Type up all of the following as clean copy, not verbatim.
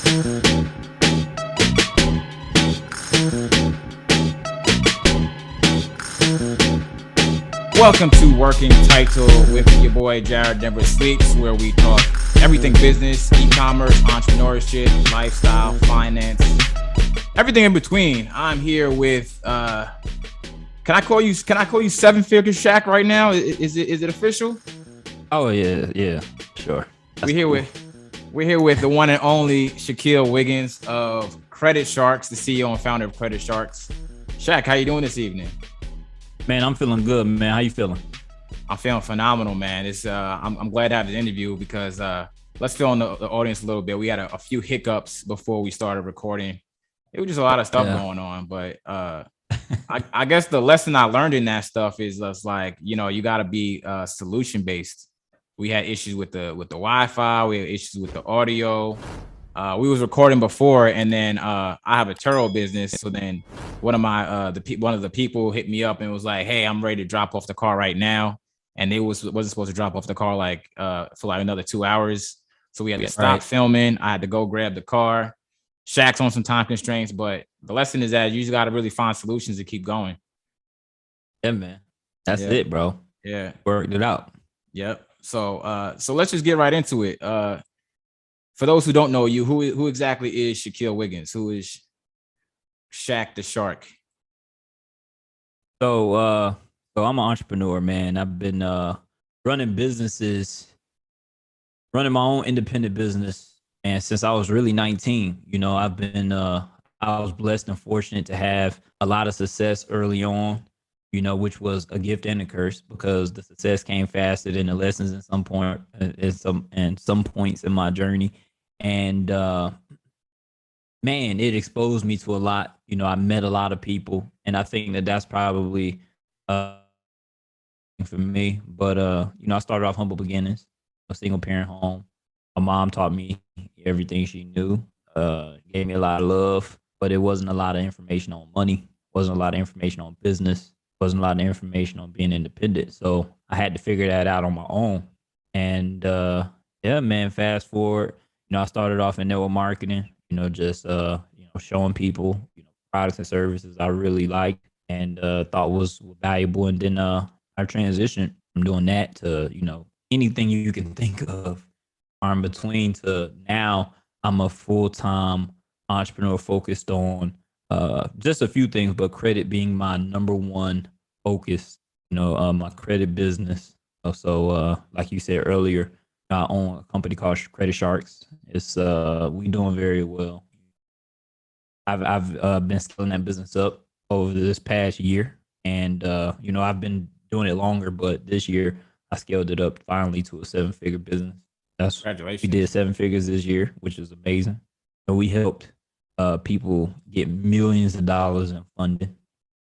Welcome to Working Title with your boy Jared Denver Sleeps, where we talk everything business, e-commerce, entrepreneurship, lifestyle, finance, everything in between. I'm here with can I call you seven figure Shaq right now? Is it official? Oh yeah, sure. We're here with the one and only Shaquille Wiggins of Credit Sharks, the CEO and founder of Credit Sharks. Shaq, how you doing this evening? Man, I'm feeling good, man. How you feeling? I'm feeling phenomenal, man. It's I'm glad to have this interview because let's fill in the audience a little bit. We had a few hiccups before we started recording. It was just a lot of stuff going on, but I guess the lesson I learned in that stuff is just like, you know, you got to be solution based. We had issues with the Wi-Fi. We had issues with the audio. We was recording before, and then I have a Turo business. So then one of the people hit me up and was like, "Hey, I'm ready to drop off the car right now." And they wasn't supposed to drop off the car for like another 2 hours. So we had to stop filming. I had to go grab the car. Shaq's on some time constraints, but the lesson is that you just got to really find solutions to keep going. Yeah, man. That's it, bro. Yeah. Worked it out. Yep. So let's just get right into it. For those who don't know you, who exactly is Shaquille Wiggins? Who is Shaq the Shark? So I'm an entrepreneur, man. I've been running businesses, running my own independent business, and since I was really 19, you know, I was blessed and fortunate to have a lot of success early on, you know, which was a gift and a curse because the success came faster than the lessons at some point, and some points in my journey. And man, it exposed me to a lot. You know, I met a lot of people, and I think that's probably for me. But you know, I started off humble beginnings, a single parent home. My mom taught me everything she knew, gave me a lot of love, but it wasn't a lot of information on money, wasn't a lot of information on business, wasn't a lot of information on being independent. So I had to figure that out on my own. And yeah, man, fast forward. You know, I started off in network marketing, you know, just, you know, showing people, you know, products and services I really liked and thought was valuable. And then I transitioned from doing that to, you know, anything you can think of in between to now I'm a full-time entrepreneur focused on just a few things, but credit being my number one focus, you know, my credit business. So like you said earlier, I own a company called Credit Sharks. It's we doing very well. I've been scaling that business up over this past year, and you know, I've been doing it longer, but this year I scaled it up finally to a 7-figure business. Congratulations. We did 7 figures this year, which is amazing. And we helped people get millions of dollars in funding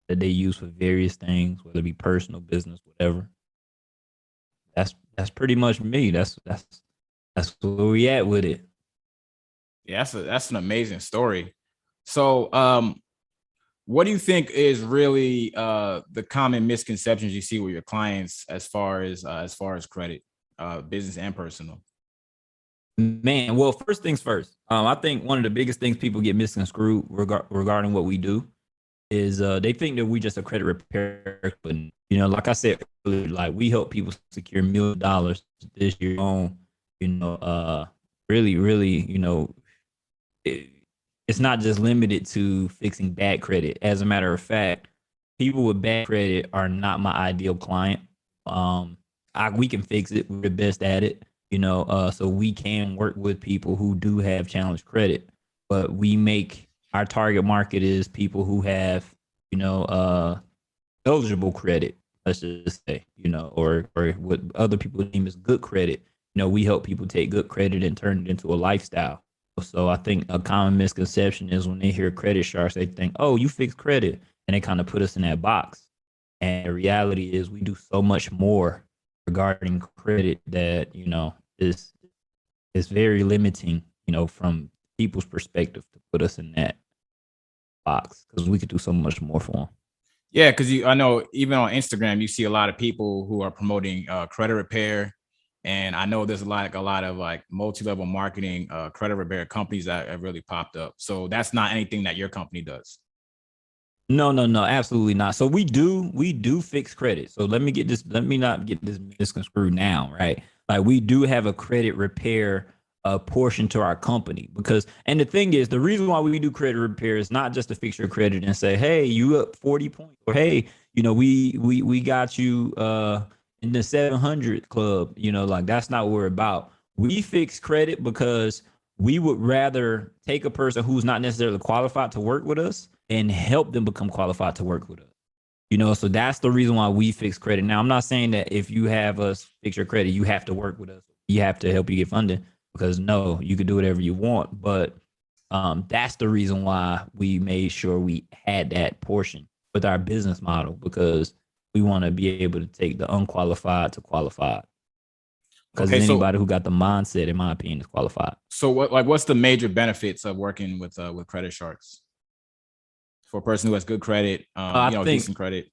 that they use for various things, whether it be personal, business, whatever. That's pretty much me. That's where we at with it. Yeah, that's an amazing story. So, what do you think is really the common misconceptions you see with your clients as far as credit, business and personal? Man, well, first things first. I think one of the biggest things people get misconstrued regarding what we do is they think that we just a credit repair company. You know, like I said earlier, like we help people secure $1 million this year on. You know, really, you know, it's not just limited to fixing bad credit. As a matter of fact, people with bad credit are not my ideal client. We can fix it. We're the best at it. You know, so we can work with people who do have challenged credit, but our target market is people who have, you know, eligible credit, let's just say, you know, or what other people deem as good credit. You know, we help people take good credit and turn it into a lifestyle. So I think a common misconception is when they hear credit sharks, they think, oh, you fix credit, and they kind of put us in that box. And the reality is we do so much more regarding credit that, you know, is very limiting, you know, from people's perspective to put us in that box because we could do so much more for them. Yeah, because I know even on Instagram, you see a lot of people who are promoting credit repair. And I know there's a lot of like multi-level marketing, credit repair companies that have really popped up. So that's not anything that your company does. No, no, no, absolutely not. So we do fix credit. So let me not get this misconstrued now, right? Like we do have a credit repair portion to our company because, and the thing is, the reason why we do credit repair is not just to fix your credit and say, hey, you up 40 points, or hey, we got you in the 700 club, like that's not what we're about. We fix credit because we would rather take a person who's not necessarily qualified to work with us and help them become qualified to work with us. So that's the reason why we fix credit. Now, I'm not saying that if you have us fix your credit, you have to work with us. You have to help you get funding because no, you can do whatever you want. But that's the reason why we made sure we had that portion with our business model because we want to be able to take the unqualified to qualified. Because Okay, so anybody who got the mindset, in my opinion, is qualified. so what's the major benefits of working with credit sharks for a person who has good credit, I think decent credit?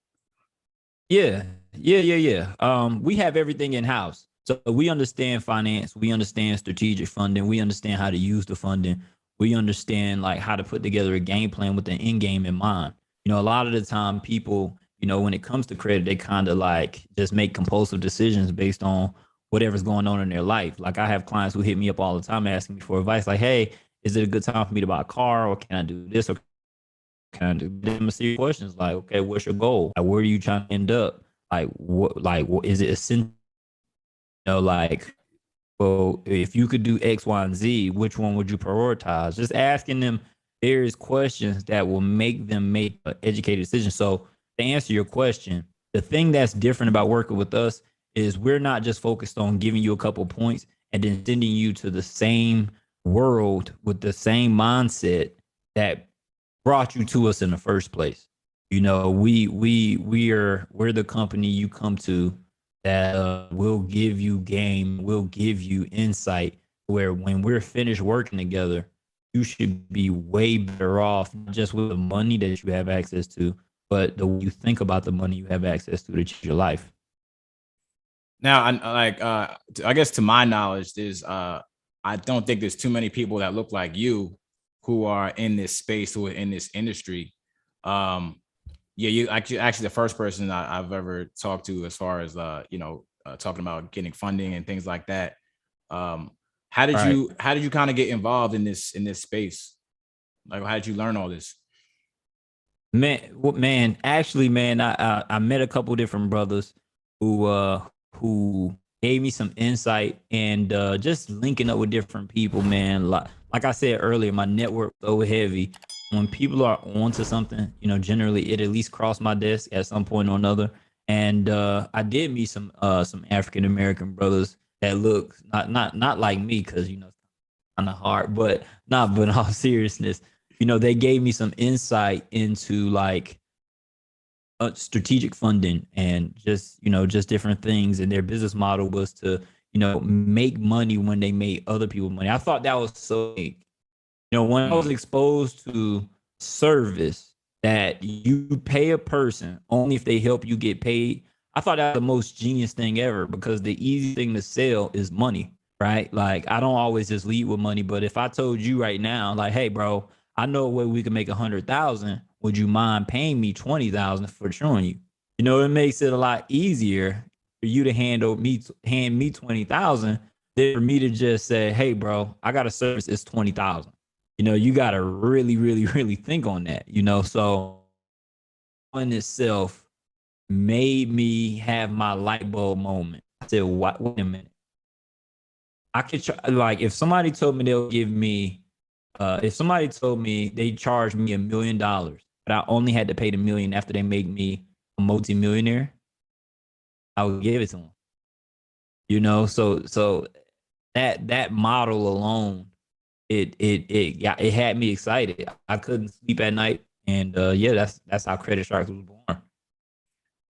Yeah. We have everything in house. So we understand finance, we understand strategic funding, we understand how to use the funding, we understand like how to put together a game plan with the end game in mind. A lot of the time people, when it comes to credit, they kind of like just make compulsive decisions based on whatever's going on in their life. Like I have clients who hit me up all the time asking me for advice, like, hey, is it a good time for me to buy a car, or can I do this, or kind of them a serious questions like, okay, what's your goal? Like, where are you trying to end up? What is it essential? Like, well, if you could do X, Y, and Z, which one would you prioritize? Just asking them various questions that will make them make an educated decision. So to answer your question, the thing that's different about working with us is we're not just focused on giving you a couple points and then sending you to the same world with the same mindset that brought you to us in the first place. We're the company you come to that will give you game, will give you insight. Where when we're finished working together, you should be way better off, not just with the money that you have access to, but the way you think about the money you have access to change your life. Now, I guess to my knowledge, I don't think there's too many people that look like you who are in this space, who are in this industry. Um, yeah, you actually the first person I've ever talked to as far as talking about getting funding and things like that. Um, Right. how did you kind of get involved in this space? Like, how did you learn all this? Man, actually, man, I met a couple different brothers who gave me some insight and just linking up with different people, man. Like I said earlier, my network so heavy. When people are onto something, generally it at least crossed my desk at some point or another. And I did meet some African American brothers that look not like me because kind of hard, but not. But in all seriousness, they gave me some insight into like strategic funding and just different things. And their business model was to make money when they made other people money. I thought that was so big. When I was Mm. exposed to service that you pay a person only if they help you get paid, I thought that was the most genius thing ever because the easy thing to sell is money, right? Like I don't always just lead with money, but if I told you right now, like, hey, bro, I know a way we can make 100,000. Would you mind paying me 20,000 for showing you? It makes it a lot easier for you to hand me 20,000 than for me to just say, hey, bro, I got a service. It's 20,000. You got to really, really, really think on that, So in itself made me have my light bulb moment. I said, wait a minute. I could try, like, if somebody told me they charged me $1 million, but I only had to pay the million after they make me a multimillionaire, I would give it to them. So that model alone, it had me excited. I couldn't sleep at night, and yeah, that's how Credit Sharks was born.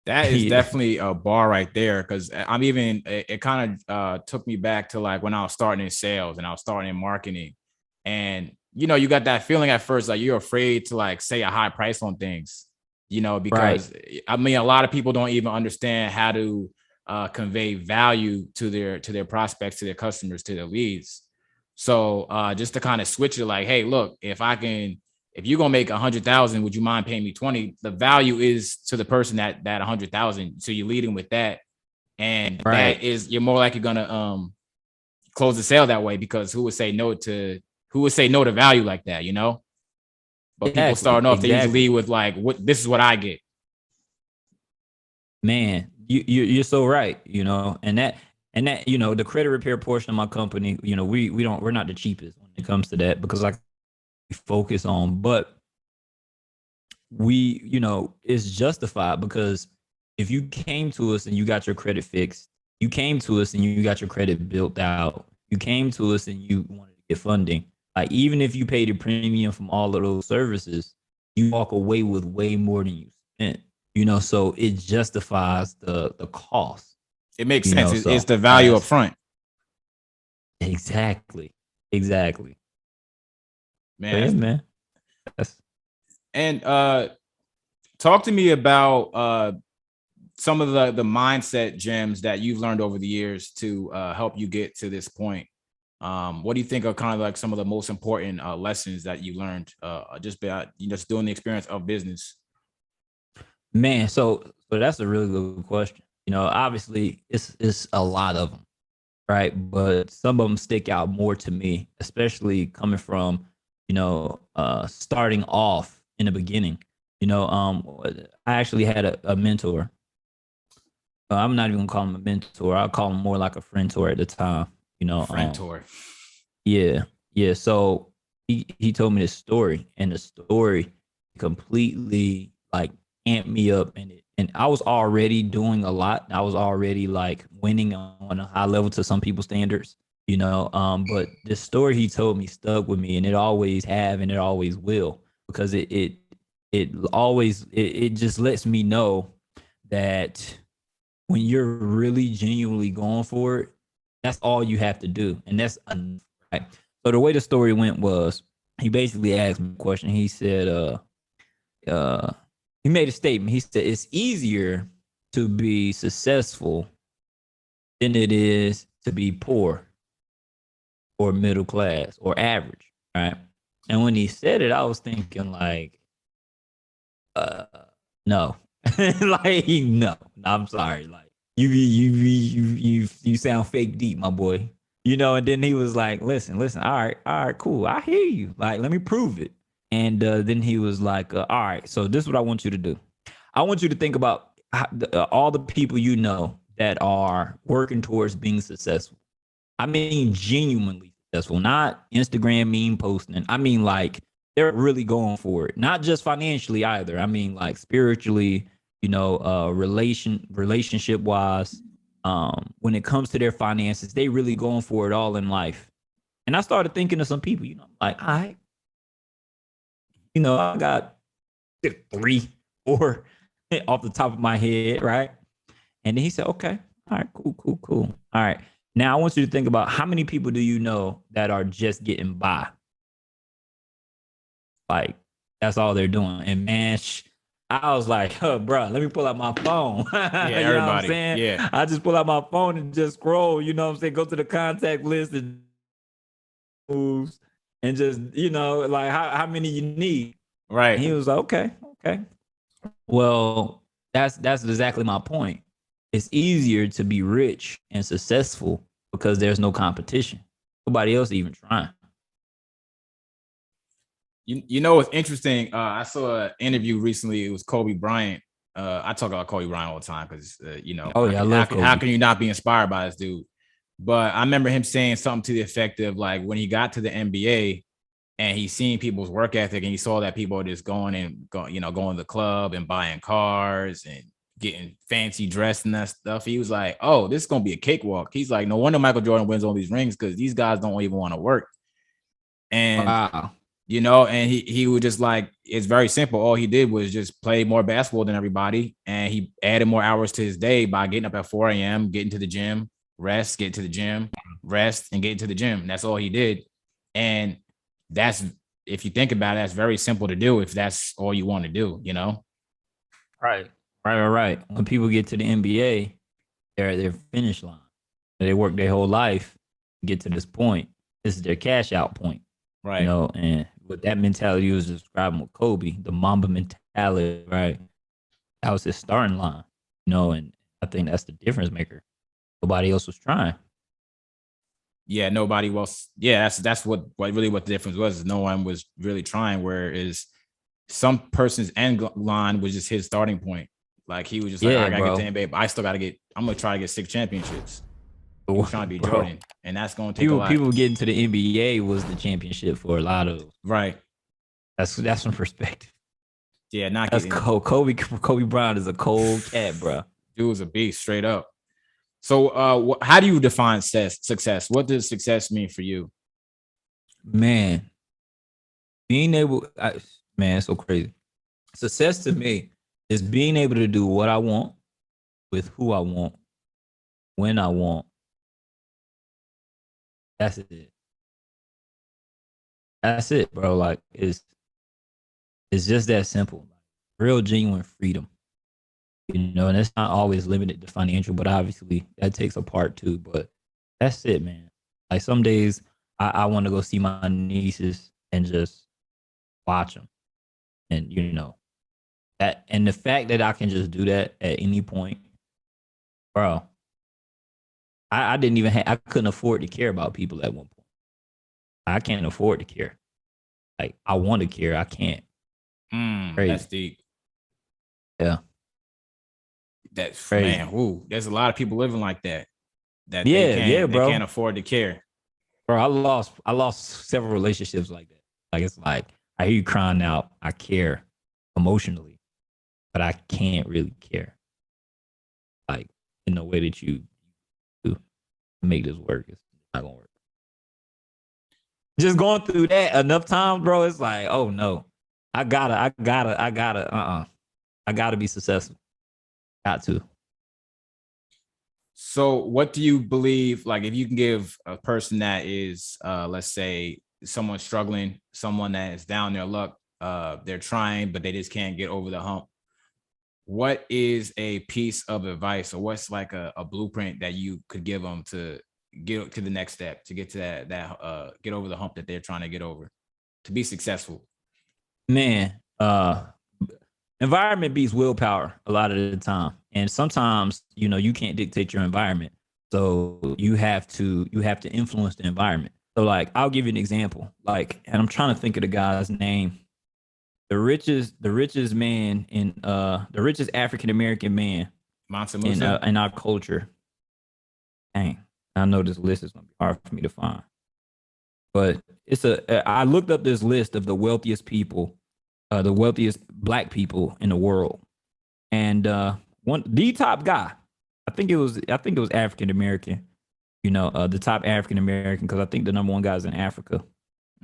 That is Yeah, definitely a bar right there because I'm even it kind of took me back to like when I was starting in sales and I was starting in marketing, and you got that feeling at first like you're afraid to like say a high price on things, right. because I mean a lot of people don't even understand how to convey value to their prospects, to their customers, to their leads. So just to kind of switch it, like, hey, look, if you're gonna make 100,000, would you mind paying me 20? The value is to the person that 100,000. So you're leading with that, and that is, you're more likely gonna close the sale that way, because who would say no to value like that, you know? But people starting off, they usually lead with like, what, this is what I get. Man, you're so right, you know, and that, you know, the credit repair portion of my company, you know, we're not the cheapest when it comes to that, because like we focus on, but we, you know, it's justified, because if you came to us and you got your credit fixed, you came to us and you got your credit built out, you came to us and you wanted to get funding, like even if you paid a premium from all of those services, you walk away with way more than you spent, you know, so it justifies the cost. It makes sense. It's the value up front. Exactly. Man. Man. And talk to me about some of the mindset gems that you've learned over the years to help you get to this point. What do you think are kind of like some of the most important lessons that you learned just doing the experience of business? Man, so that's a really good question. You know, obviously it's a lot of them, right? But some of them stick out more to me, especially coming from, you know, starting off in the beginning. You know, I actually had a mentor. I'm not even gonna call him a mentor. I'll call him more like a friend-tor at the time. You know, friend-tor. Yeah. So he told me this story, and the story completely like amped me up, and I was already doing a lot. I was already like winning on a high level to some people's standards, you know. But the story he told me stuck with me, and it always have, and it always will, because it just lets me know that when you're really genuinely going for it, that's all you have to do, and that's enough, right? So the way the story went was, he basically asked me a question. He said, he made a statement. He said, it's easier to be successful than it is to be poor or middle class or average, right? And when he said it, I was thinking like, no, like no, I'm sorry, like you sound fake deep, my boy. You know, and then he was like, listen, all right, cool. I hear you. Like, let me prove it. And then he was like, all right, so this is what I want you to do. I want you to think about all the people you know that are working towards being successful. I mean, genuinely successful, not Instagram meme posting. I mean, like, they're really going for it. Not just financially either. I mean, like, spiritually, you know, relationship wise. When it comes to their finances, they really going for it all in life. And I started thinking of some people, you know, like, all right, you know, I got 3, 4 off the top of my head, right? And then he said, okay, all right, cool. All right. Now I want you to think about, how many people do you know that are just getting by? Like, that's all they're doing. And man, I was like, oh, bro, let me pull out my phone. Yeah, you everybody. Know what I'm saying? Yeah. I just pull out my phone and just scroll, you know what I'm saying? Go to the contact list and moves and just, you know, like how many you need. Right. And he was like, okay. Well, that's exactly my point. It's easier to be rich and successful because there's no competition. Nobody else even trying. You know what's interesting? I saw an interview recently. It was Kobe Bryant. I talk about Kobe Bryant all the time because you know, oh yeah, I love Kobe. How can you not be inspired by this dude? But I remember him saying something to the effect of like, when he got to the NBA and he seen people's work ethic, and he saw that people are just going to the club and buying cars and getting fancy dressed and that stuff. He was like, oh, this is gonna be a cakewalk. He's like, no wonder Michael Jordan wins all these rings, because these guys don't even want to work. And wow. You know, and he would just like, it's very simple. All he did was just play more basketball than everybody. And he added more hours to his day by getting up at 4 a.m., getting to the gym, rest, get to the gym, rest, and get to the gym. That's all he did. And that's, if you think about it, that's very simple to do if that's all you want to do, you know? Right. When people get to the NBA, their finish line. They work their whole life to get to this point. This is their cash out point. Right. You know, and with that mentality you was describing with Kobe, the Mamba mentality, right? That was his starting line. You know, and I think that's the difference maker. Nobody else was trying. Yeah, nobody else. Yeah, that's what really what the difference was. Is no one was really trying. Whereas some person's end line was just his starting point. Like he was just like, I gotta get to NBA, but I still gotta get. I'm gonna try to get 6 championships. He was trying to be Jordan, and that's gonna take a lot. People getting to the NBA was the championship for a lot of. Right. That's some perspective. Yeah, not that's getting Kobe Bryant is a cold cat, bro. Dude was a beast, straight up. So, how do you define success? What does success mean for you? Man, being able, man, it's so crazy. Success to me is being able to do what I want with who I want, when I want. That's it. That's it, bro. Like it's just that simple. Real genuine freedom. You know, and it's not always limited to financial, but obviously that takes a part too. But that's it, man. Like some days I want to go see my nieces and just watch them. And you know, that and the fact that I can just do that at any point, bro. I didn't even I couldn't afford to care about people at one point. I can't afford to care. Like I want to care, I can't. That's deep. Yeah. That's crazy. Man. Woo. There's a lot of people living like that. Bro. They can't afford to care. Bro, I lost several relationships like that. Like it's like I hear you crying out. I care emotionally, but I can't really care. Like in the way that you do make this work, it's not gonna work. Just going through that enough times, bro. It's like, oh no, I gotta be successful. Got to. So what do you believe, like if you can give a person that is, let's say someone struggling, someone that is down their luck, they're trying, but they just can't get over the hump. What is a piece of advice or what's like a blueprint that you could give them to get to the next step, to get to that get over the hump that they're trying to get over, to be successful? Man, environment beats willpower a lot of the time. And sometimes, you know, you can't dictate your environment. So you have to influence the environment. So like, I'll give you an example. Like, and I'm trying to think of the guy's name. The richest man in the richest African-American man in our culture. Dang, I know this list is gonna be hard for me to find. But I looked up this list of the wealthiest people, the wealthiest black people in the world. And the top guy, I think it was African American, you know, the top African American, because I think the number one guy is in Africa.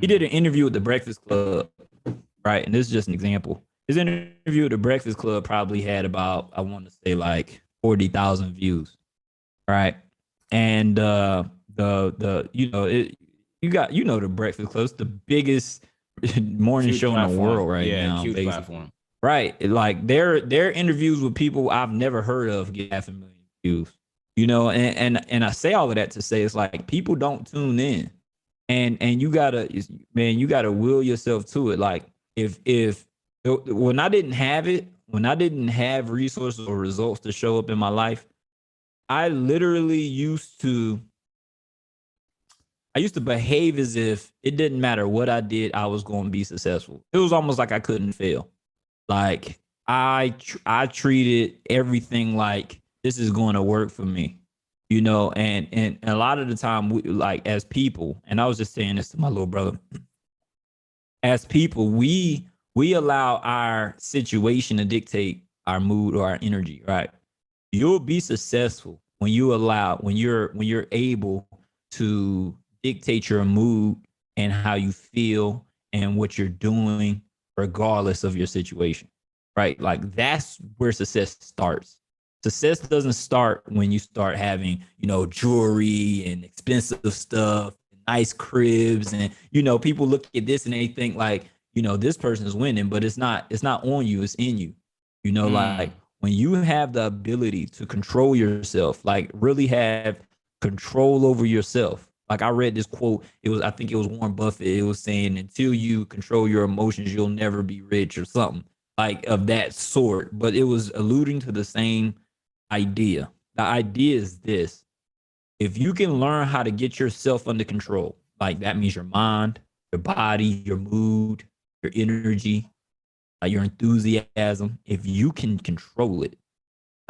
He did an interview with the Breakfast Club, right? And this is just an example. His interview with the Breakfast Club probably had about, I want to say like 40,000 views, right? And the you know the Breakfast Club, it's the biggest morning huge show platform in the world right now. Huge basically. Platform. Right. Like their interviews with people I've never heard of get 500,000 views. You know, and I say all of that to say it's like people don't tune in. And you gotta will yourself to it. Like if when I didn't have resources or results to show up in my life, I literally used to behave as if it didn't matter what I did, I was going to be successful. It was almost like I couldn't fail. Like I treated everything like this is going to work for me, you know, and a lot of the time we, like as people, and I was just saying this to my little brother, as people, we allow our situation to dictate our mood or our energy, right? You'll be successful when you're able to dictate your mood and how you feel and what you're doing regardless of your situation, right? Like that's where success starts. Success doesn't start when you start having, you know, jewelry and expensive stuff, nice cribs, and you know, people look at this and they think like, you know, this person is winning, but it's not on you, it's in you. You know, like when you have the ability to control yourself, like really have control over yourself. Like I read this quote, I think it was Warren Buffett. It was saying, until you control your emotions, you'll never be rich or something like of that sort. But it was alluding to the same idea. The idea is this: if you can learn how to get yourself under control, like that means your mind, your body, your mood, your energy, your enthusiasm, if you can control it,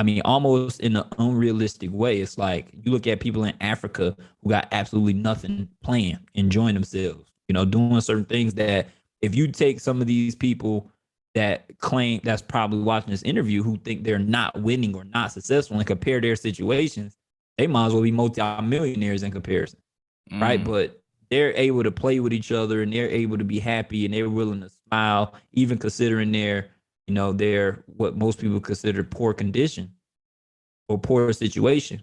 I mean, almost in an unrealistic way, it's like you look at people in Africa who got absolutely nothing playing, enjoying themselves, doing certain things that if you take some of these people that claim, that's probably watching this interview, who think they're not winning or not successful, and compare their situations, they might as well be multi-millionaires in comparison, right? But they're able to play with each other, and they're able to be happy, and they're willing to smile, even considering their what most people consider poor condition or poor situation.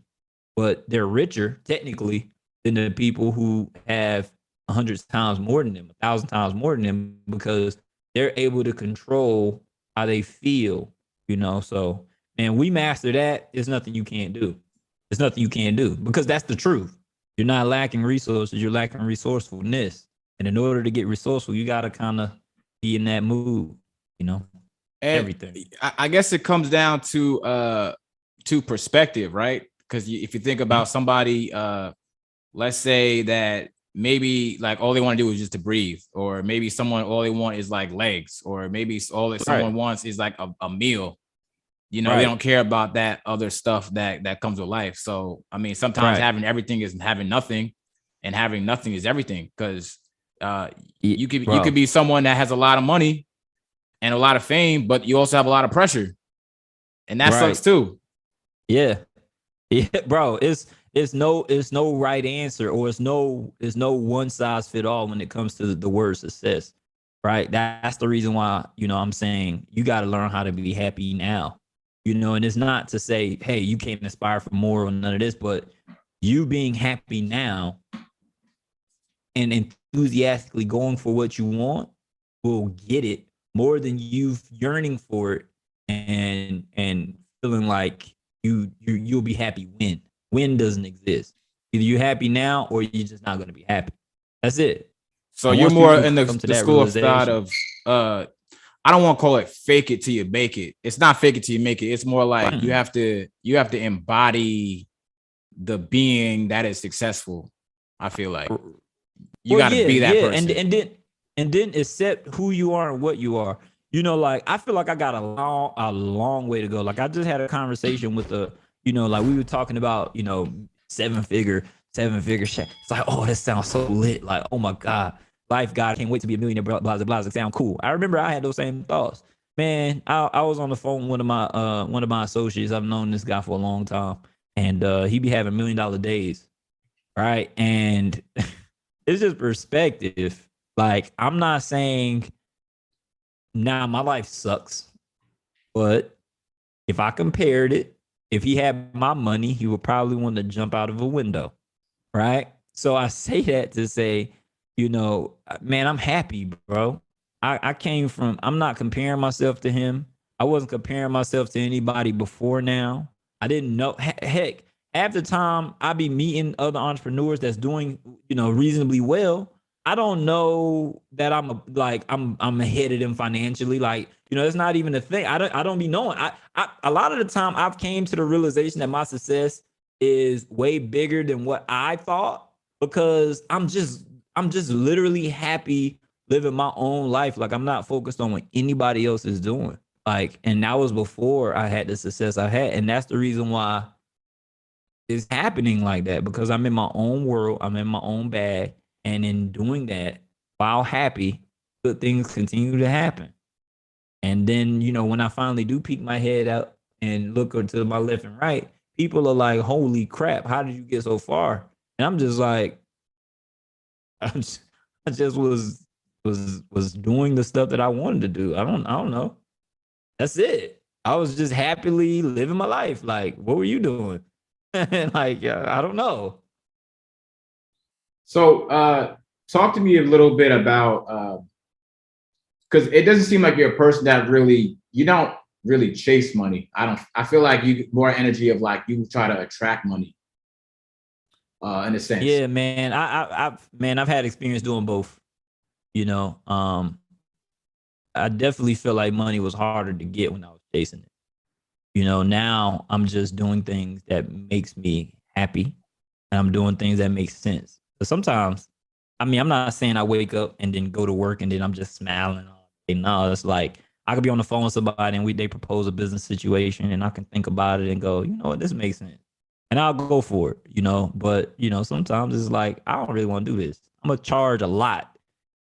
But they're richer technically than the people who have 100 times more than them, 1,000 times more than them, because they're able to control how they feel. So, man, we master that. There's nothing you can't do. There's nothing you can't do, because that's the truth. You're not lacking resources, you're lacking resourcefulness. And in order to get resourceful, you got to kind of be in that mood, and everything. I guess it comes down to perspective, right? Because if you think about somebody, let's say that maybe like all they want to do is just to breathe, or maybe someone all they want is like legs, or maybe all that someone wants is like a meal. They don't care about that other stuff that comes with life. So I mean, sometimes having everything is having nothing, and having nothing is everything. Because you could be someone that has a lot of money and a lot of fame, but you also have a lot of pressure, and that sucks too. Yeah, bro. It's no right answer, or it's no one size fit all when it comes to the word success, right? That's the reason why I'm saying you got to learn how to be happy now, and it's not to say, hey, you can't aspire for more or none of this, but you being happy now and enthusiastically going for what you want will get it more than you yearning for it and feeling like you'll be happy when doesn't exist. Either you're happy now or you're just not going to be happy. That's it. So you're more in the school of thought of I don't want to call it fake it till you make it. It's not fake it till you make it. It's more like you have to embody the being that is successful. I feel like you got to be that person. And then accept who you are and what you are. Like I feel like I got a long way to go. Like I just had a conversation with like we were talking about, seven figure Shaq. It's like, oh, that sounds so lit. Like, oh my God, life, God, I can't wait to be a millionaire. Blah blah blah. It sound cool. I remember I had those same thoughts. Man, I was on the phone with one of my associates. I've known this guy for a long time, and he be having $1 million days, right? And it's just perspective. Like, I'm not saying now my life sucks, but if I compared it, if he had my money, he would probably want to jump out of a window, right? So I say that to say, man, I'm happy, bro. I'm not comparing myself to him. I wasn't comparing myself to anybody before now. I didn't know. Heck, half the time I be meeting other entrepreneurs that's doing, reasonably well. I don't know that I'm ahead of them financially. Like, it's not even a thing. I don't be knowing. I a lot of the time I've came to the realization that my success is way bigger than what I thought, because I'm just literally happy living my own life. Like, I'm not focused on what anybody else is doing. Like, and that was before I had the success I had. And that's the reason why it's happening like that, because I'm in my own world, I'm in my own bag. And in doing that, while happy, good things continue to happen. And then, when I finally do peek my head out and look to my left and right, people are like, holy crap, how did you get so far? And I'm just like, I just was doing the stuff that I wanted to do. I don't know. That's it. I was just happily living my life. Like, what were you doing? Like, I don't know. So talk to me a little bit about because it doesn't seem like you're a person that really, you don't really chase money. I feel like you more energy of like you try to attract money, in a sense. Yeah, man. I've had experience doing both. You know, I definitely feel like money was harder to get when I was chasing it. You know, now I'm just doing things that makes me happy, and I'm doing things that make sense. But sometimes, I mean, I'm not saying I wake up and then go to work and then I'm just smiling all day. No, it's like I could be on the phone with somebody and they propose a business situation and I can think about it and go, you know what, this makes sense. And I'll go for it, you know. But, you know, sometimes it's like, I don't really want to do this. I'm gonna charge a lot.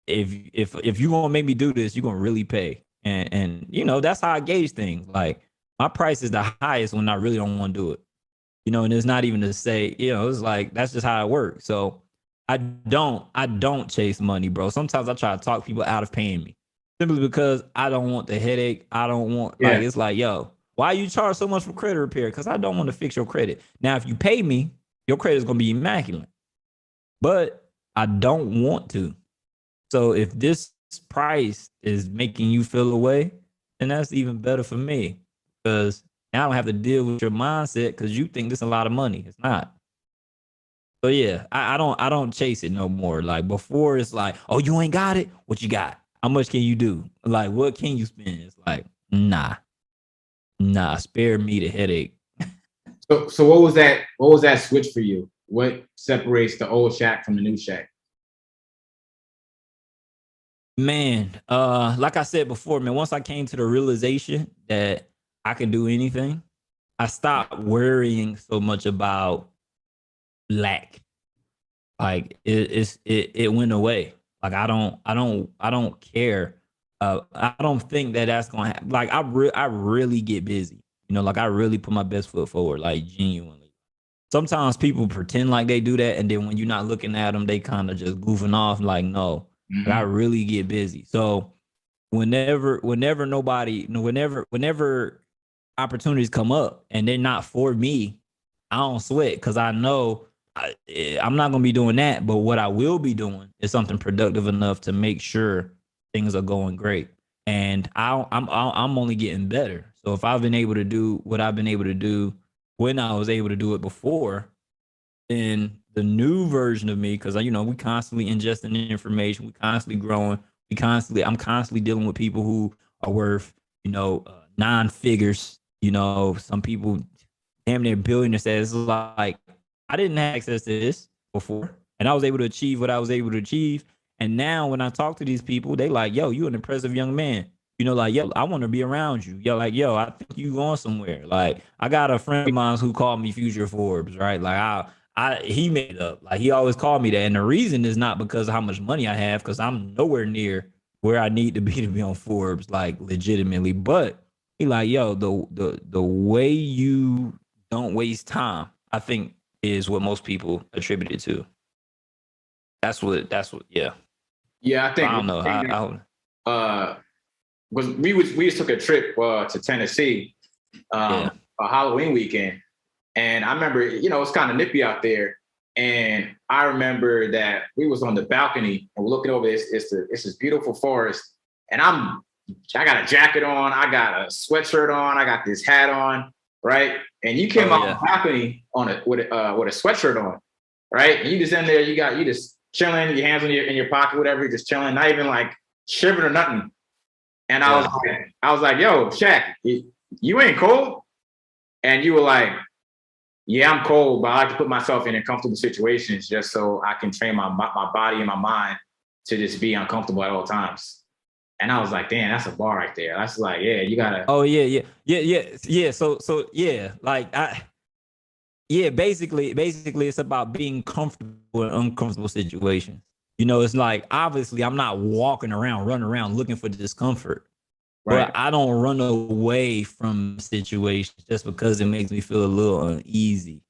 If you're gonna make me do this, you're gonna really pay. And you know, that's how I gauge things. Like my price is the highest when I really don't want to do it. You know, and it's not even to say, you know, it's like that's just how it works. So I don't chase money, bro. Sometimes I try to talk people out of paying me simply because I don't want the headache. I don't want like Yeah. it's like, yo, why you charge so much for credit repair? Because I don't want to fix your credit. Now, if you pay me, your credit is gonna be immaculate. But I don't want to. So if this price is making you feel away, then that's even better for me because now I don't have to deal with your mindset because you think this is a lot of money. It's not. So yeah, I don't chase it no more. Like before, it's like, oh, you ain't got it. What you got? How much can you do? Like, what can you spend? It's like, nah, spare me the headache. So what was that? What was that switch for you? What separates the old Shaq from the new Shaq? Man, like I said before, man, once I came to the realization that I can do anything, I stopped worrying so much about lack. Like it went away. Like I don't care. I don't think that that's gonna happen. Like I really get busy. You know, like I really put my best foot forward. Like genuinely. Sometimes people pretend like they do that, and then when you're not looking at them, they kind of just goofing off. Like no, but I Mm-hmm. really get busy. So whenever opportunities come up and they're not for me, I don't sweat because I know I'm not gonna be doing that. But what I will be doing is something productive enough to make sure things are going great. And I'm only getting better. So if I've been able to do what I've been able to do when I was able to do it before, then the new version of me, because you know we constantly ingesting information, we constantly growing, I'm constantly dealing with people who are worth nine figures. You know, some people damn near billionaires. It's like I didn't have access to this before, and I was able to achieve what I was able to achieve. And now when I talk to these people, they like, yo, you an impressive young man. You know, like, yo, I want to be around you. Yo, like, yo, I think you going somewhere. Like, I got a friend of mine who called me Future Forbes, right? Like, he made it up. Like, he always called me that. And the reason is not because of how much money I have, because I'm nowhere near where I need to be on Forbes, like, legitimately. But he like, yo, the way you don't waste time, I think is what most people attribute it to. That's what, yeah. Yeah, I I think don't know. one thing uh was we just took a trip to Tennessee, Yeah. a Halloween weekend, and I remember it's kind of nippy out there, and I remember that we was on the balcony and we're looking over it's this beautiful forest, and I got a jacket on, I got a sweatshirt on, I got this hat on, right? And you came Oh off yeah. the balcony with a sweatshirt on, right? And you just in there, you just chilling, your hands in your pocket, whatever, you're just chilling, not even like shivering or nothing. And Yeah. I was like, yo, Shaq, you ain't cold? And you were like, yeah, I'm cold, but I like to put myself in uncomfortable situations just so I can train my body and my mind to just be uncomfortable at all times. And I was like, damn, that's a bar right there. That's like, yeah, you gotta. Oh yeah. So yeah, like basically it's about being comfortable in uncomfortable situations. You know, it's like obviously I'm not walking around, running around looking for discomfort. But Right. I don't run away from situations just because it makes me feel a little uneasy.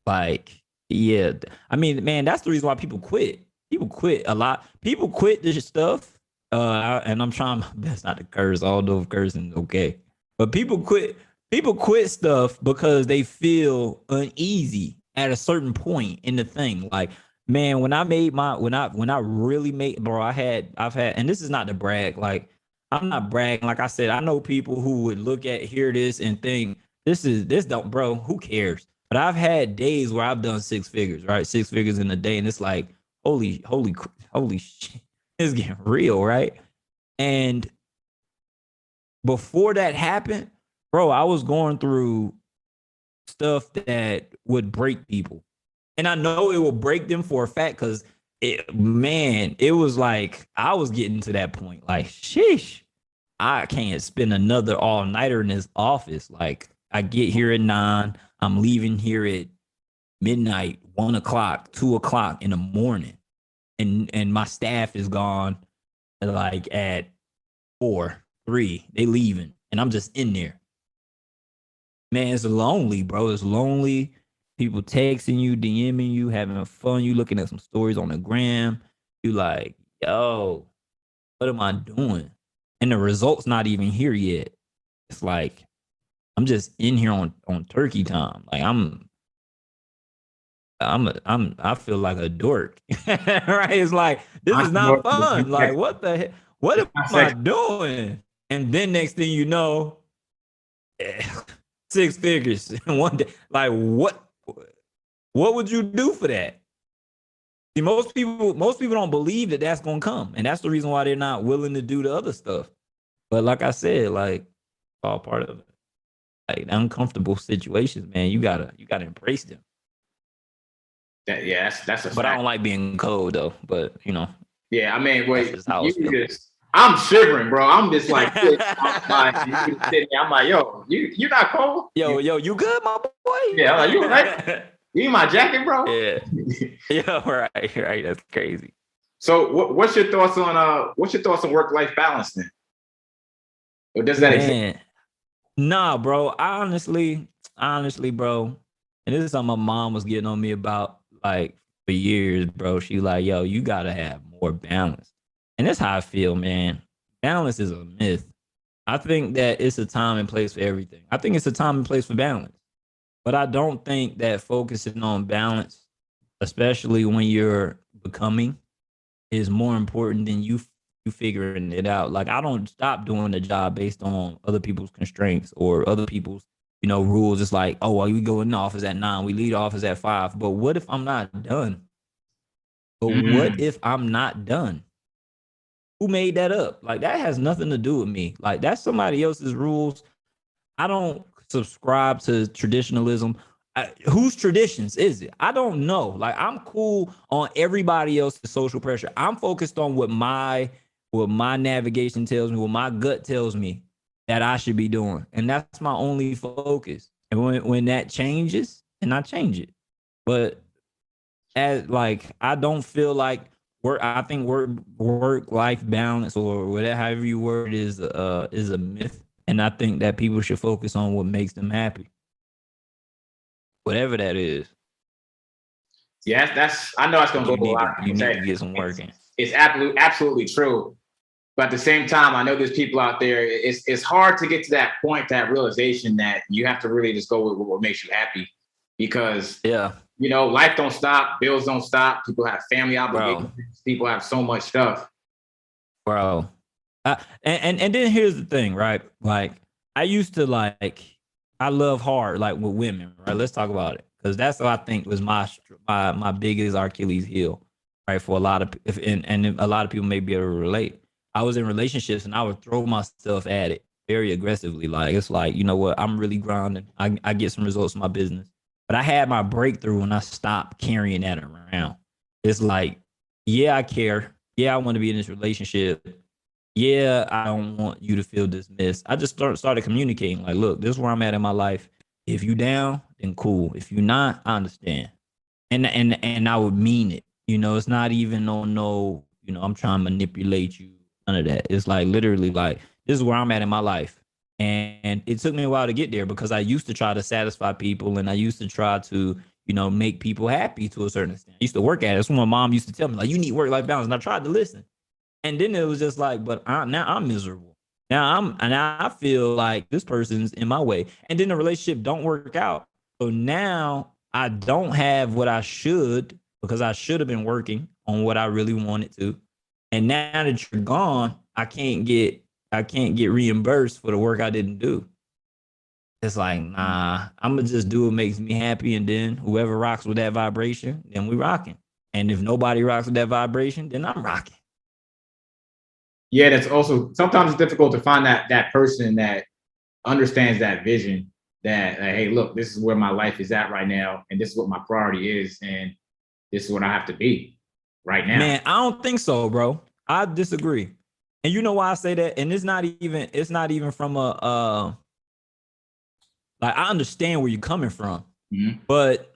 Like, yeah, I mean, man, that's the reason why people quit. People quit a lot. People quit this stuff. And I'm trying my best not to curse, although cursing is okay. But people quit. People quit stuff because they feel uneasy at a certain point in the thing. Like, man, when I made my when I really made, bro, I've had, and this is not to brag, like I'm not bragging. Like I said, I know people who would hear this and think this don't, bro, who cares? But I've had days where I've done 6 figures, right? 6 figures in a day. And it's like, holy shit, it's getting real, right? And before that happened, bro, I was going through stuff that would break people. And I know it will break them for a fact because it was like I was getting to that point. Like, sheesh, I can't spend another all-nighter in this office. Like, I get here at 9, I'm leaving here at midnight, 1 o'clock, 2 o'clock in the morning. And my staff is gone like at 4, 3. They leaving. And I'm just in there. Man, it's lonely, bro. It's lonely. People texting you, DMing you, having fun. You looking at some stories on the gram. You like, yo, what am I doing? And the result's not even here yet. It's like I'm just in here on turkey time. Like I feel like a dork. Right? It's like this is not fun. Like what the heck? What am I doing? And then next thing you know, 6 figures in one day. Like what would you do for that? See, most people don't believe that that's gonna come, and that's the reason why they're not willing to do the other stuff. But like I said, like all part of it. Like uncomfortable situations, man. You gotta embrace them. That's a But fact. I don't like being cold though. But you know. Yeah, I mean, wait, I'm shivering, bro. I'm just like, I'm like, yo, you not cold? Yo, you good, my boy? Yeah, I'm like, you right? You in my jacket, bro? Yeah. Yeah, right. That's crazy. So what's your thoughts on work-life balance then? Or does that exist? Nah, bro. Honestly, bro, and this is something my mom was getting on me about like for years, bro. She like, yo, you gotta have more balance. And that's how I feel, man. Balance is a myth. I think that it's a time and place for everything. I think it's a time and place for balance. But I don't think that focusing on balance, especially when you're becoming, is more important than you figuring it out. Like I don't stop doing the job based on other people's constraints or other people's, rules. It's like, oh, well, we go in the office at 9, we leave the office at 5. But what if I'm not done? What if I'm not done? Who made that up? Like that has nothing to do with me. Like that's somebody else's rules. I don't subscribe to traditionalism. Whose traditions is it? I don't know. Like I'm cool on everybody else's social pressure. I'm focused on what my navigation tells me, what my gut tells me that I should be doing, and that's my only focus. And when that changes, then I change it. But I don't feel like I think work-life balance or whatever, however you word is a myth. And I think that people should focus on what makes them happy. Whatever that is. Yeah, I know that's gonna go a lot. You need to get some work in. It's absolutely true. But at the same time, I know there's people out there. It's hard to get to that point, that realization that you have to really just go with what makes you happy, because life don't stop, bills don't stop. People have family obligations. Bro. People have so much stuff, bro. And then here's the thing, right? Like I used to I love hard like with women, right? Let's talk about it because that's what I think was my biggest Achilles heel, right? For a lot of and a lot of people may be able to relate. I was in relationships and I would throw myself at it very aggressively. Like it's like, you know what? I'm really grinding. I get some results in my business, but I had my breakthrough when I stopped carrying that around. It's like, yeah, I care. Yeah, I want to be in this relationship. Yeah, I don't want you to feel dismissed. I just started communicating. Like, look, this is where I'm at in my life. If you down, then cool. If you not, I understand. And I would mean it. It's not even no, I'm trying to manipulate you. None of that. It's like literally like this is where I'm at in my life. And it took me a while to get there because I used to try to satisfy people and I used to try to, make people happy to a certain extent. I used to work at it. That's what my mom used to tell me, like, you need work-life balance. And I tried to listen. And then it was just like, but now I'm miserable. Now I feel like this person's in my way. And then the relationship don't work out. So now I don't have what I should because I should have been working on what I really wanted to. And now that you're gone, I can't get I can't get reimbursed for the work I didn't do. It's like, nah, I'm gonna just do what makes me happy, and then whoever rocks with that vibration, then we rocking. And if nobody rocks with that vibration, then I'm rocking. Yeah, that's also sometimes it's difficult to find that person that understands that vision. That hey, look, this is where my life is at right now, and this is what my priority is, and this is what I have to be right now. Man, I don't think so, bro. I disagree. And you know why I say that? And it's not even from a like I understand where you're coming from, but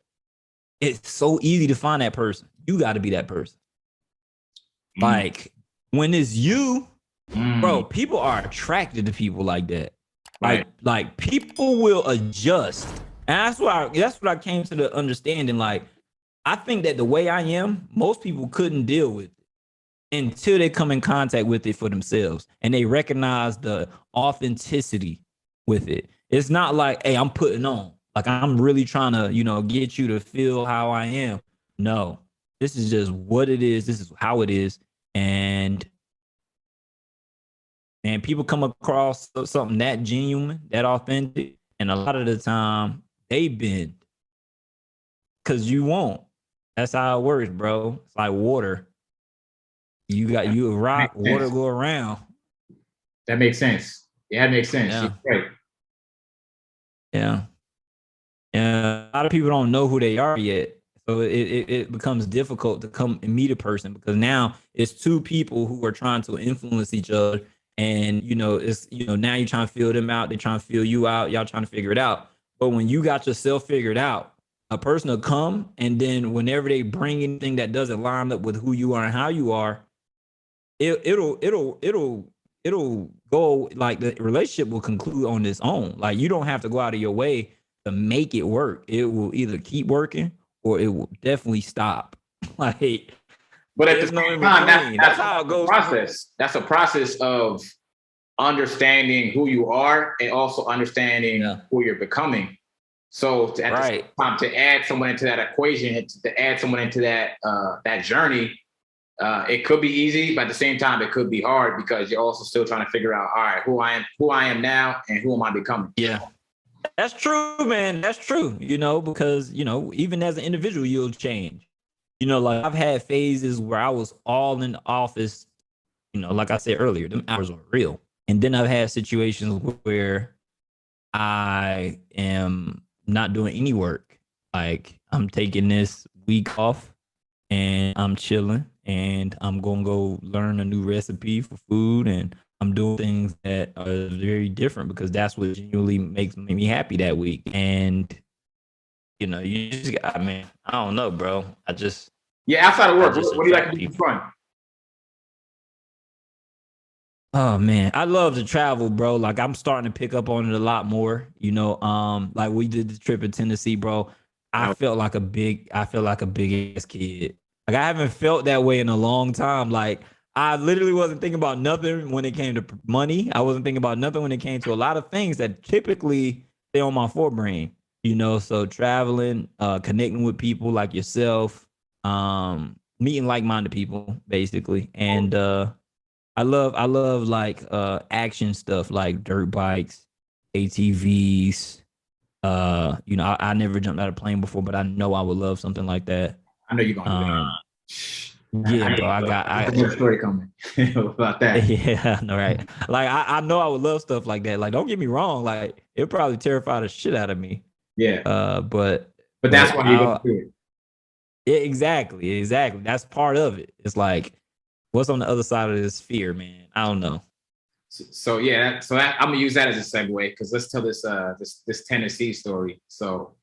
it's so easy to find that person. You got to be that person. Like when it's you, bro, people are attracted to people like that. Right. Like people will adjust. And that's what I came to the understanding. Like, I think that the way I am, most people couldn't deal with it until they come in contact with it for themselves and they recognize the authenticity with it. It's not like, hey, I'm putting on. Like I'm really trying to, get you to feel how I am. No, this is just what it is. This is how it is. And people come across something that genuine, that authentic, and a lot of the time they bend because you won't. That's how it works, bro. It's like water. You a rock, water go around. That makes sense. Yeah, that makes sense. Yeah. Right. Yeah. Yeah. A lot of people don't know who they are yet. So it becomes difficult to come and meet a person because now it's two people who are trying to influence each other. And it's now you're trying to feel them out, they're trying to feel you out, y'all trying to figure it out. But when you got yourself figured out, a person will come, and then whenever they bring anything that doesn't line up with who you are and how you are, it'll go, like the relationship will conclude on its own. Like you don't have to go out of your way to make it work. It will either keep working or it will definitely stop. Like, but at the same time, that's how it goes. Process. That's a process of understanding who you are and also understanding who you're becoming. So at the same time, to add someone into that equation, to add someone into that journey, it could be easy, but at the same time, it could be hard because you're also still trying to figure out, all right, who I am now, and who am I becoming? Yeah, that's true, man. That's true. Because even as an individual, you'll change. Like I've had phases where I was all in the office. Like I said earlier, them hours are real. And then I've had situations where I am not doing any work. Like I'm taking this week off and I'm chilling and I'm going to go learn a new recipe for food. And I'm doing things that are very different because that's what genuinely makes me happy that week. And, you just got, man, I don't know, bro. Outside of work, what do you like to do for fun? Oh man, I love to travel, bro. Like I'm starting to pick up on it a lot more. Like we did the trip in Tennessee, bro. I felt like a big ass kid. Like I haven't felt that way in a long time. Like I literally wasn't thinking about nothing when it came to money. I wasn't thinking about nothing when it came to a lot of things that typically stay on my forebrain. So traveling, connecting with people like yourself, meeting like-minded people, basically, and I love like action stuff like dirt bikes, ATVs. I never jumped out of a plane before, but I know I would love something like that. I know you're gonna do that. Yeah, bro. I got a story coming about that. Yeah, no, right. Like I know I would love stuff like that. Like, don't get me wrong. Like, it probably terrify the shit out of me. Yeah. But that's why you're gonna do it. Yeah, exactly. That's part of it. It's like, what's on the other side of this fear, man? I don't know. So I'm gonna use that as a segue because let's tell this this Tennessee story. So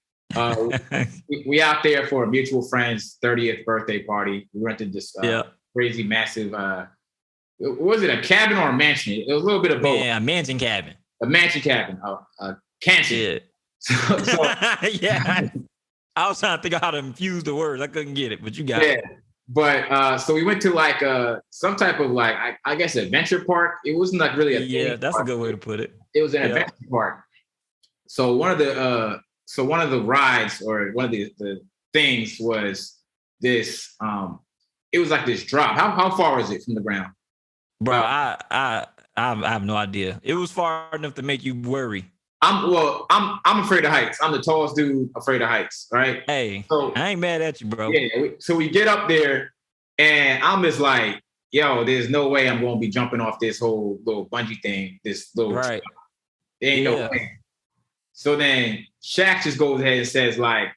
we out there for a mutual friend's 30th birthday party. We rented this crazy massive was it a cabin or a mansion? It was a little bit of both. Yeah, a mansion cabin. A mansion cabin. A cansion. Yeah. So yeah. I was trying to think of how to infuse the words. I couldn't get it, but you got it. But so we went to like some type of like I guess adventure park. It wasn't like really a that's park. A good way to put it. It was an adventure park. So one of the rides or one of the things was this it was like this drop. How far is it from the ground? Bro, I I have no idea. It was far enough to make you worry. I'm afraid of heights. I'm the tallest dude afraid of heights, right? Hey, So I ain't mad at you, bro. yeah, so we get up there, and I'm just like, yo, there's no way I'm going to be jumping off this whole little bungee thing. This little right. There ain't no way. So then Shaq just goes ahead and says like,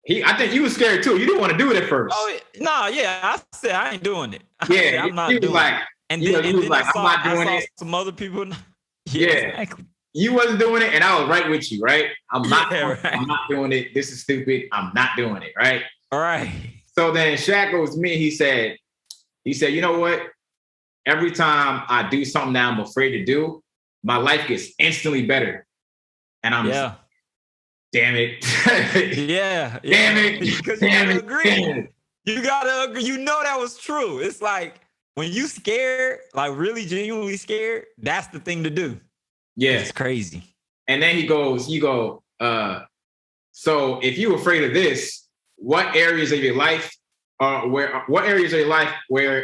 I think you was scared too. You didn't want to do it at first. Oh no, yeah. I said I ain't doing it. Yeah, I'm not doing like, it. And then, he was like, I'm not doing it. Some other people. Yeah, exactly. You wasn't doing it, and I was right with you, right? I'm not doing it. This is stupid. I'm not doing it, right? All right. So then Shaq goes to me. He said, you know what? Every time I do something that I'm afraid to do, my life gets instantly better. And I'm just, damn it. Yeah. Damn it. Because you gotta agree. You gotta agree. You know that was true. It's like when you scared, like really genuinely scared, that's the thing to do. Yeah. It's crazy. And then you go, so if you're afraid of this, what areas of your life where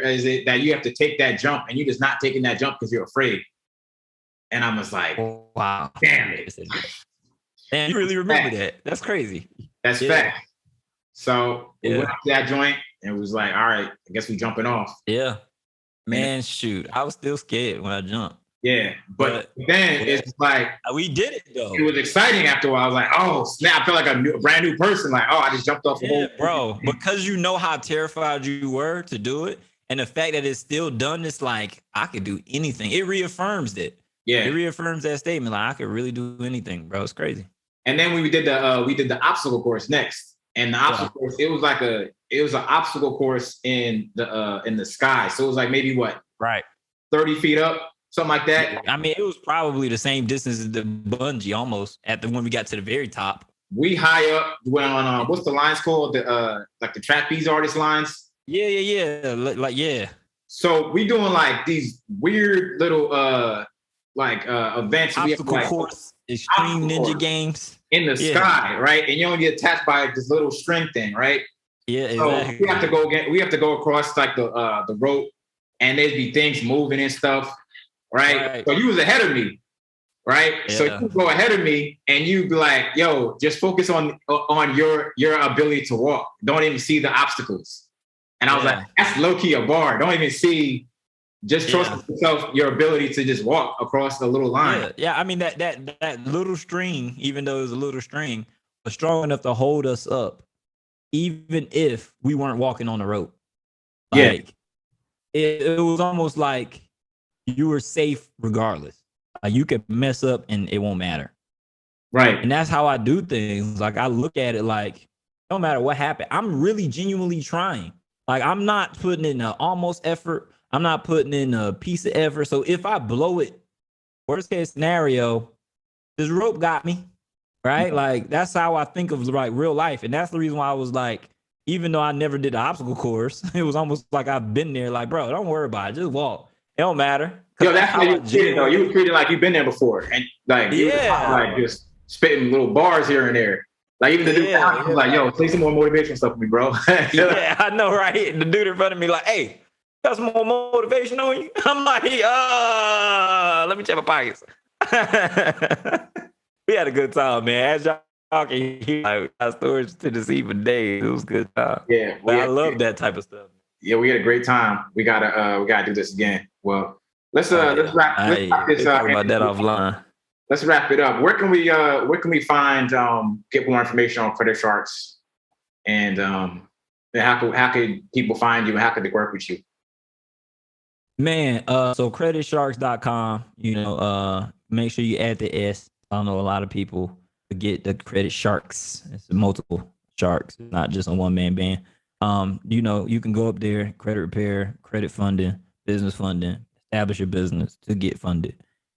is it that you have to take that jump and you're just not taking that jump because you're afraid? And I was like, wow, damn it. And you really remember that. That's crazy. That's fact. So we went up to that joint and it was like, all right, I guess we jumping off. Yeah. Man, shoot. I was still scared when I jumped. Yeah. But then it's like we did it though. It was exciting after a while. I was like, oh snap. I felt like a brand new person. Like, oh, I just jumped off the whole bro. Because you know how terrified you were to do it. And the fact that it's still done, it's like I could do anything. It reaffirms it. Yeah. It reaffirms that statement. Like I could really do anything, bro. It's crazy. And then we did the obstacle course next. And the obstacle course, it was an obstacle course in the sky. So it was like maybe what? Right. 30 feet up, something like that. I mean, it was probably the same distance as the bungee almost when we got to the very top. We high up went on what's the lines called? The like the trapeze artist lines. Yeah. So we doing like these weird little events. Obstacle course, extreme ninja games. In the sky, right? And you only get attached by this little string thing, right? Yeah, exactly. So we have to go across like the rope, and there'd be things moving and stuff, right? So you was ahead of me, right? Yeah. So you go ahead of me, and you'd be like, "Yo, just focus on your ability to walk. Don't even see the obstacles." And I was like, "That's low key a bar. Don't even see." Just trust yourself, your ability to just walk across the little line. Yeah. I mean that little string, even though it was a little string, was strong enough to hold us up, even if we weren't walking on the rope. Like, it was almost like you were safe regardless. Like you could mess up and it won't matter. Right. And that's how I do things. Like I look at it like, no matter what happened, I'm really genuinely trying. Like I'm not putting in an almost effort. I'm not putting in a piece of effort. So if I blow it, worst case scenario, this rope got me, right? Like that's how I think of like real life. And that's the reason why I was like, even though I never did the obstacle course, it was almost like I've been there. Like, bro, don't worry about it. Just walk. It don't matter. Yo, that's how you treated though. You were treated like you've been there before. And like, you were like just spitting little bars here and there. Like even the dude was like, yo, say some more motivational stuff for me, bro. Yeah, I know, right? The dude in front of me like, hey, got some more motivation on you? I'm like, let me check my pockets. We had a good time, man. As y'all can hear, like, our stories to this even day. It was a good time. Yeah, I love that type of stuff. Yeah, we had a great time. We gotta do this again. Well, let's wrap this up. Talk about that offline. Let's wrap it up. Where can we find get more information on Credit Sharks, and how could people find you, and how could they work with you? Man, so creditsharks.com, make sure you add the S. I don't know, a lot of people forget the Credit Sharks. It's multiple sharks, not just a one-man band. You can go up there, credit repair, credit funding, business funding, establish your business to get funded.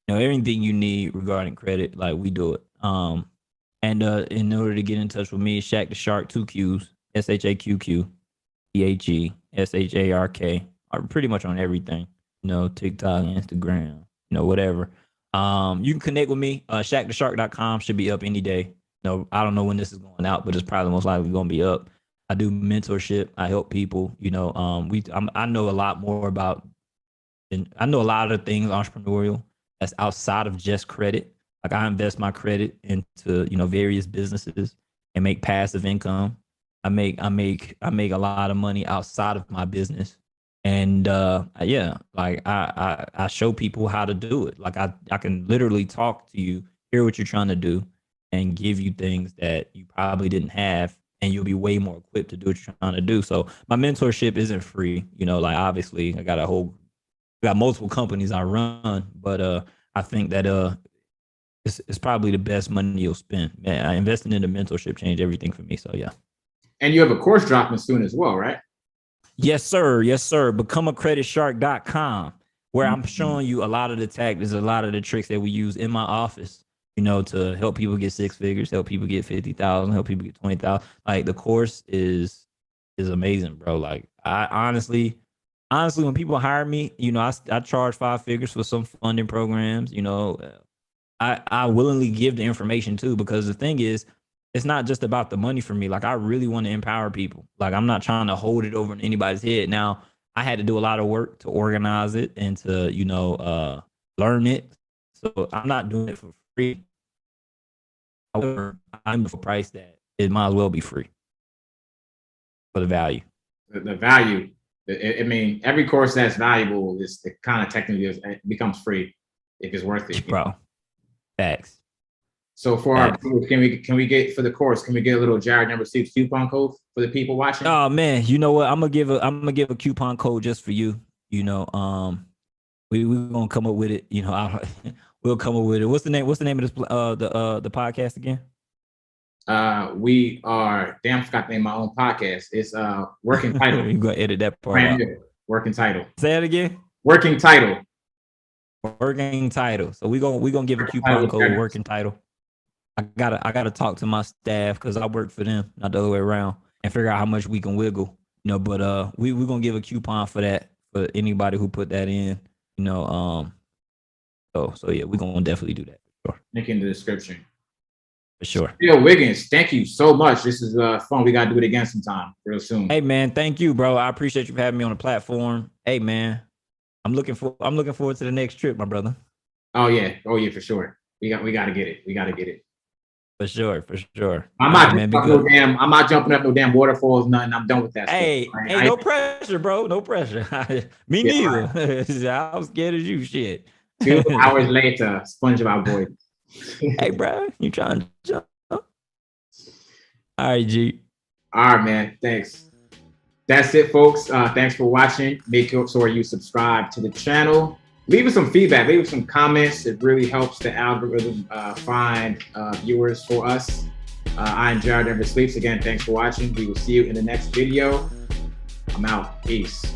Everything you need regarding credit, like we do it. And in order to get in touch with me, Shaq the Shark, 2 Qs, SHAQQ, THESHARK. Are pretty much on everything, TikTok, Instagram, whatever. You can connect with me. ShaqTheShark.com should be up any day. I don't know when this is going out, but it's probably most likely going to be up. I do mentorship. I help people. I know a lot more about and I know a lot of things entrepreneurial that's outside of just credit. Like I invest my credit into, various businesses and make passive income. I make a lot of money outside of my business. And yeah, like I show people how to do it. Like I can literally talk to you, hear what you're trying to do, and give you things that you probably didn't have, and you'll be way more equipped to do what you're trying to do. So my mentorship isn't free. Like obviously I got multiple companies I run, but I think that it's probably the best money you'll spend. Man, investing in the mentorship changed everything for me. So yeah. And you have a course dropping soon as well, right? Yes, sir. Yes, sir. BecomeACreditShark.com, where I'm showing you a lot of the tactics, a lot of the tricks that we use in my office, to help people get 6 figures, help people get 50,000, help people get 20,000. Like the course is amazing, bro. Like I honestly, when people hire me, I charge 5 figures for some funding programs. I willingly give the information too, because the thing is, it's not just about the money for me. Like I really want to empower people. Like I'm not trying to hold it over anybody's head. Now I had to do a lot of work to organize it and to, learn it. So I'm not doing it for free. However, I'm for a price that it might as well be free for the value. The value. I mean, every course that's valuable is the kind of technically it becomes free if it's worth it. Bro, facts. So for our can we get for the course? Can we get a little Jared number 6 coupon code for the people watching? Oh man, you know what? I'm gonna give a coupon code just for you. We gonna come up with it. We'll come up with it. What's the name of this the podcast again? We are I forgot the name of my own podcast. It's Working Title. You gonna edit that part out. Working Title. Say it again. Working Title. Working Title. So we gonna give a coupon code. Working Title. I gotta talk to my staff because I work for them, not the other way around, and figure out how much we can wiggle. But we're gonna give a coupon for that for anybody who put that in. So yeah, we're gonna definitely do that. For sure. Link in the description. For sure. Shaquille Wiggins, thank you so much. This is fun. We gotta do it again sometime real soon. Hey man, thank you, bro. I appreciate you for having me on the platform. Hey man, I'm looking forward to the next trip, my brother. Oh yeah, for sure. We gotta get it. For sure. I'm not jumping up no damn waterfalls, nothing. I'm done with that. Hey, no pressure, bro. No pressure. Me neither. Right. I was scared as you, shit. 2 hours later, SpongeBob boy. Hey, bro, you trying to jump? All right, G. All right, man. Thanks. That's it, folks. Thanks for watching. Make sure you subscribe to the channel. Leave us some feedback, leave us some comments. It really helps the algorithm find viewers for us. I'm Jared Never Sleeps. Again, thanks for watching. We will see you in the next video. I'm out. Peace.